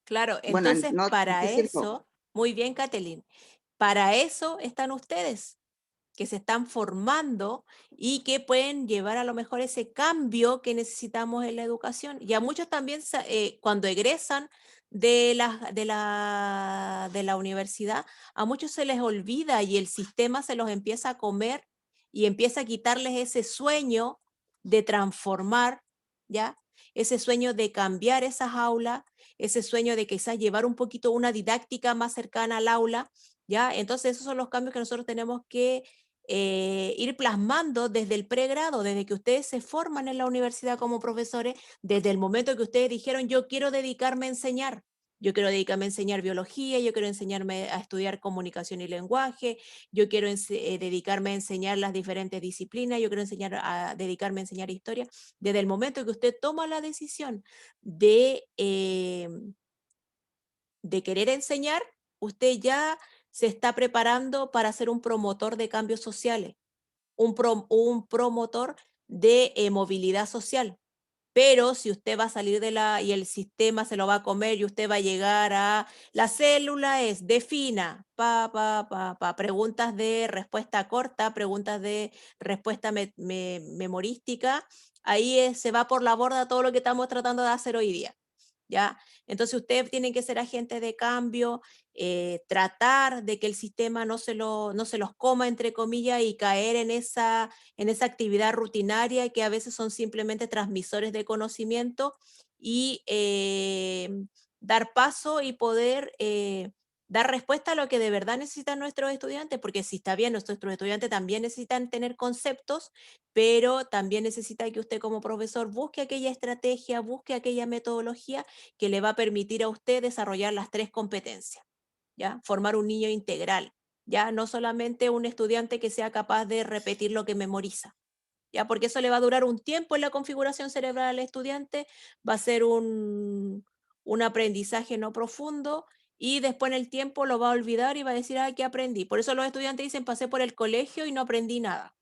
Claro, Bueno, entonces no, ¿en qué para circo? eso, muy bien, Catherine, para eso están ustedes, que se están formando y que pueden llevar a lo mejor ese cambio que necesitamos en la educación. Y a muchos también cuando egresan de la universidad, a muchos se les olvida y el sistema se los empieza a comer y empieza a quitarles ese sueño de transformar, ¿ya? Ese sueño de cambiar esas aulas, ese sueño de quizás llevar un poquito una didáctica más cercana al aula, ¿ya? Entonces esos son los cambios que nosotros tenemos que ir plasmando desde el pregrado, desde que ustedes se forman en la universidad como profesores, desde el momento que ustedes dijeron, yo quiero dedicarme a enseñar. Yo quiero dedicarme a enseñar biología, yo quiero enseñarme a estudiar comunicación y lenguaje, yo quiero dedicarme a enseñar las diferentes disciplinas, yo quiero dedicarme a enseñar historia. Desde el momento que usted toma la decisión de querer enseñar, usted ya se está preparando para ser un promotor de cambios sociales, un promotor de movilidad social. Pero si usted va a salir y el sistema se lo va a comer y usted va a llegar a la célula es defina, preguntas de respuesta corta, preguntas de respuesta memorística, ahí se va por la borda todo lo que estamos tratando de hacer hoy día. ¿Ya? Entonces ustedes tienen que ser agentes de cambio, tratar de que el sistema no se los coma, entre comillas, y caer en esa actividad rutinaria que a veces son simplemente transmisores de conocimiento y dar paso y poder dar respuesta a lo que de verdad necesitan nuestros estudiantes, porque si está bien, nuestros estudiantes también necesitan tener conceptos, pero también necesita que usted como profesor busque aquella estrategia, busque aquella metodología que le va a permitir a usted desarrollar las tres competencias, ¿ya? Formar un niño integral, ¿ya? No solamente un estudiante que sea capaz de repetir lo que memoriza, ¿ya? Porque eso le va a durar un tiempo en la configuración cerebral al estudiante, va a ser un aprendizaje no profundo y después en el tiempo lo va a olvidar y va a decir, ah, ¿qué aprendí? Por eso los estudiantes dicen, pasé por el colegio y no aprendí nada,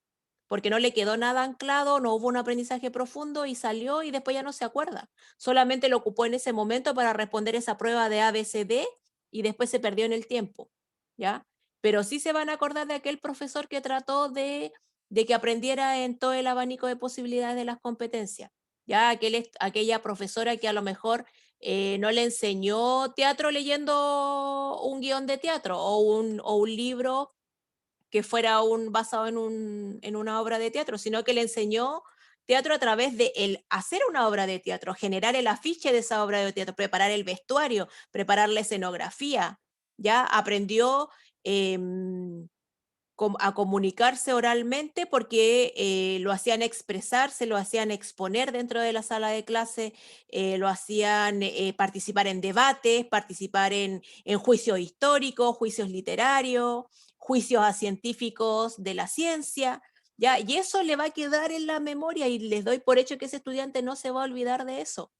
porque no le quedó nada anclado, no hubo un aprendizaje profundo y salió y después ya no se acuerda. Solamente lo ocupó en ese momento para responder esa prueba de ABCD y después se perdió en el tiempo, ¿ya? Pero sí se van a acordar de aquel profesor que trató de que aprendiera en todo el abanico de posibilidades de las competencias, ¿ya? Aquella profesora que a lo mejor no le enseñó teatro leyendo un guión de teatro o un libro que fuera basado en una obra de teatro, sino que le enseñó teatro a través de el hacer una obra de teatro, generar el afiche de esa obra de teatro, preparar el vestuario, preparar la escenografía, ya aprendió eh, a comunicarse oralmente porque lo hacían expresarse, lo hacían exponer dentro de la sala de clase, lo hacían participar en debates, participar en juicios históricos, juicios literarios, juicios a científicos de la ciencia, ¿ya? Y eso le va a quedar en la memoria y les doy por hecho que ese estudiante no se va a olvidar de eso,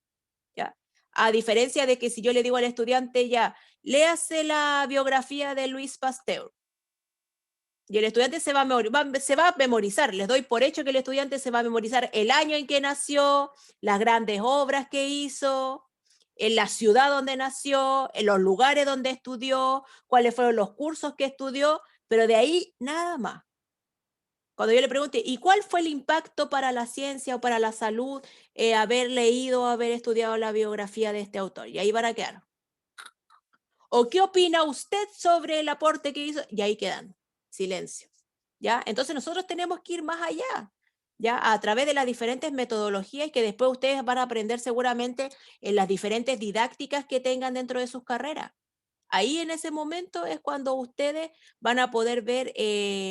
¿ya? A diferencia de que si yo le digo al estudiante ya, léase la biografía de Luis Pasteur, y el estudiante se va a memorizar, les doy por hecho que el estudiante se va a memorizar el año en que nació, las grandes obras que hizo, en la ciudad donde nació, en los lugares donde estudió, cuáles fueron los cursos que estudió, pero de ahí nada más. Cuando yo le pregunte, ¿y cuál fue el impacto para la ciencia o para la salud haber leído o haber estudiado la biografía de este autor? Y ahí van a quedar. ¿O qué opina usted sobre el aporte que hizo? Y ahí quedan, silencio. ¿Ya? Entonces nosotros tenemos que ir más allá, ¿ya? A través de las diferentes metodologías que después ustedes van a aprender seguramente en las diferentes didácticas que tengan dentro de sus carreras. Ahí en ese momento es cuando ustedes van a poder ver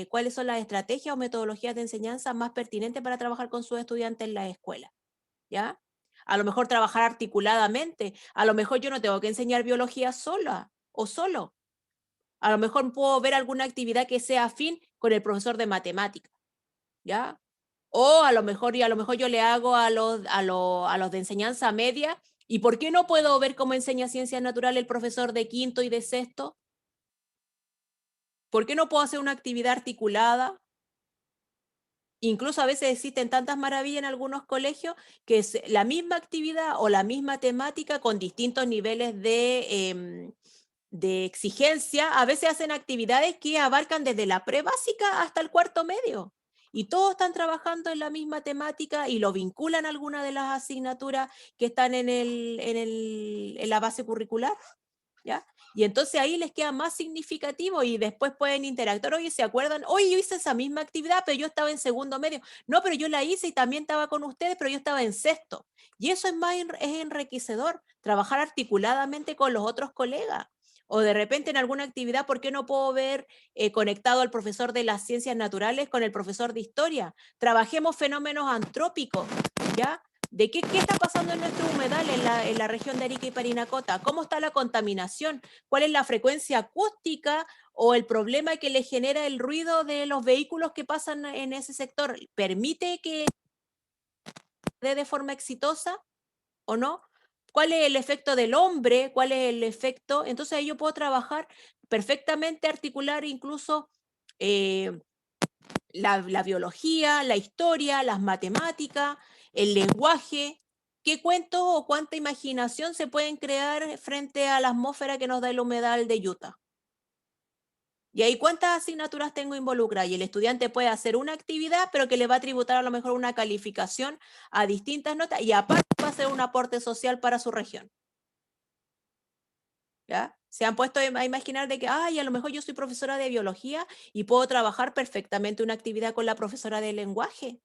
cuáles son las estrategias o metodologías de enseñanza más pertinentes para trabajar con sus estudiantes en la escuela, ¿ya? A lo mejor trabajar articuladamente, a lo mejor yo no tengo que enseñar biología sola o solo, a lo mejor puedo ver alguna actividad que sea afín con el profesor de matemáticas, ¿ya? O a lo mejor yo le hago a los de enseñanza media, ¿y por qué no puedo ver cómo enseña ciencias naturales el profesor de quinto y de sexto? ¿Por qué no puedo hacer una actividad articulada? Incluso a veces existen tantas maravillas en algunos colegios que es la misma actividad o la misma temática con distintos niveles de exigencia, a veces hacen actividades que abarcan desde la pre-básica hasta el cuarto medio. Y todos están trabajando en la misma temática y lo vinculan a alguna de las asignaturas que están en la base curricular. ¿Ya? Y entonces ahí les queda más significativo y después pueden interactuar. Oye, ¿se acuerdan? Oye, yo hice esa misma actividad, pero yo estaba en segundo medio. No, pero yo la hice y también estaba con ustedes, pero yo estaba en sexto. Y eso es más es enriquecedor, trabajar articuladamente con los otros colegas. O de repente en alguna actividad, ¿por qué no puedo ver conectado al profesor de las ciencias naturales con el profesor de historia? Trabajemos fenómenos antrópicos, ¿ya? ¿De qué está pasando en nuestro humedal en la región de Arica y Parinacota? ¿Cómo está la contaminación? ¿Cuál es la frecuencia acústica o el problema que le genera el ruido de los vehículos que pasan en ese sector? ¿Permite que dé de forma exitosa o no? ¿Cuál es el efecto del hombre? ¿Cuál es el efecto? Entonces ahí yo puedo trabajar perfectamente, articular incluso eh, la biología, la historia, las matemáticas, el lenguaje. ¿Qué cuentos o cuánta imaginación se pueden crear frente a la atmósfera que nos da el humedal de Utah? Y ahí cuántas asignaturas tengo involucradas. Y el estudiante puede hacer una actividad, pero que le va a tributar a lo mejor una calificación a distintas notas y aparte va a hacer un aporte social para su región. ¿Ya? Se han puesto a imaginar de que, ay, a lo mejor yo soy profesora de biología y puedo trabajar perfectamente una actividad con la profesora de lenguaje.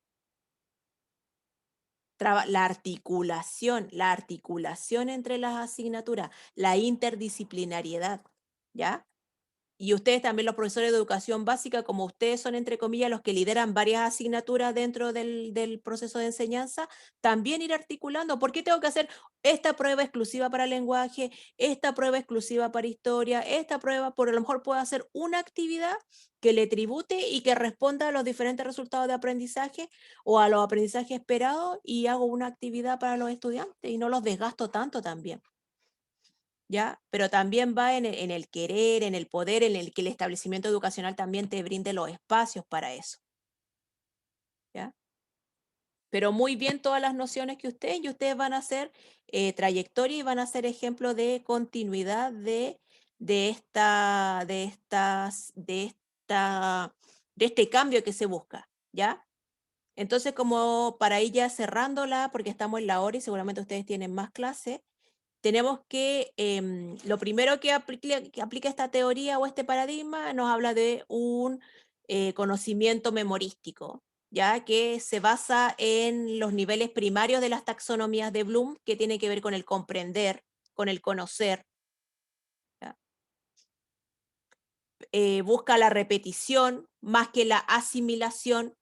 La articulación entre las asignaturas, la interdisciplinariedad, ¿ya? Y ustedes también, los profesores de educación básica, como ustedes son, entre comillas, los que lideran varias asignaturas dentro del proceso de enseñanza, también ir articulando. ¿Por qué tengo que hacer esta prueba exclusiva para lenguaje, esta prueba exclusiva para historia, esta prueba? Por a lo mejor puedo hacer una actividad que le tribute y que responda a los diferentes resultados de aprendizaje o a los aprendizajes esperados y hago una actividad para los estudiantes y no los desgasto tanto también. ¿Ya? Pero también va en el querer, en el poder, en el que el establecimiento educacional también te brinde los espacios para eso, ¿ya? Pero muy bien todas las nociones que y ustedes van a hacer trayectoria y van a ser ejemplo de continuidad de este cambio que se busca, ¿ya? Entonces, como para ir ya cerrándola, porque estamos en la hora y seguramente ustedes tienen más clases, tenemos que, lo primero que aplica esta teoría o este paradigma nos habla de un conocimiento memorístico, ya que se basa en los niveles primarios de las taxonomías de Bloom, que tiene que ver con el comprender, con el conocer. Busca la repetición más que la asimilación,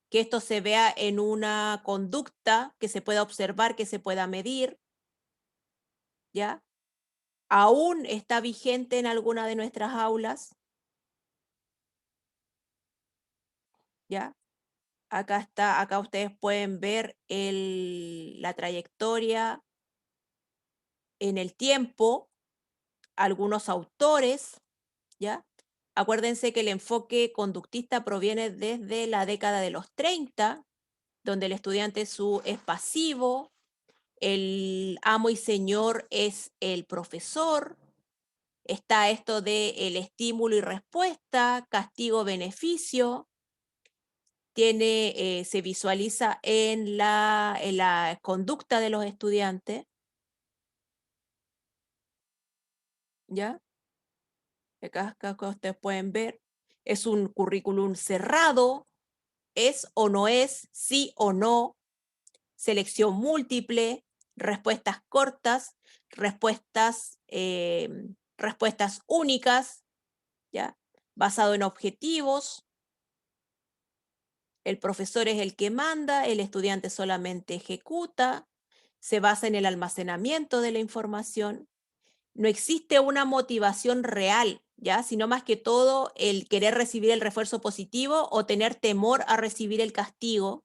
que esto se vea en una conducta que se pueda observar, que se pueda medir, ¿ya? Aún está vigente en alguna de nuestras aulas, ¿ya? Acá está, acá ustedes pueden ver la trayectoria en el tiempo, algunos autores, ¿ya? Acuérdense que el enfoque conductista proviene desde la década de los 30, donde el estudiante es pasivo, el amo y señor es el profesor, está esto de el estímulo y respuesta, castigo-beneficio, se visualiza en la conducta de los estudiantes, ¿ya? Acá ustedes pueden ver, es un currículum cerrado, es o no es, sí o no, selección múltiple, respuestas cortas, respuestas únicas, ¿ya? Basado en objetivos, el profesor es el que manda, el estudiante solamente ejecuta, se basa en el almacenamiento de la información. No existe una motivación real, ¿ya? Sino más que todo el querer recibir el refuerzo positivo o tener temor a recibir el castigo,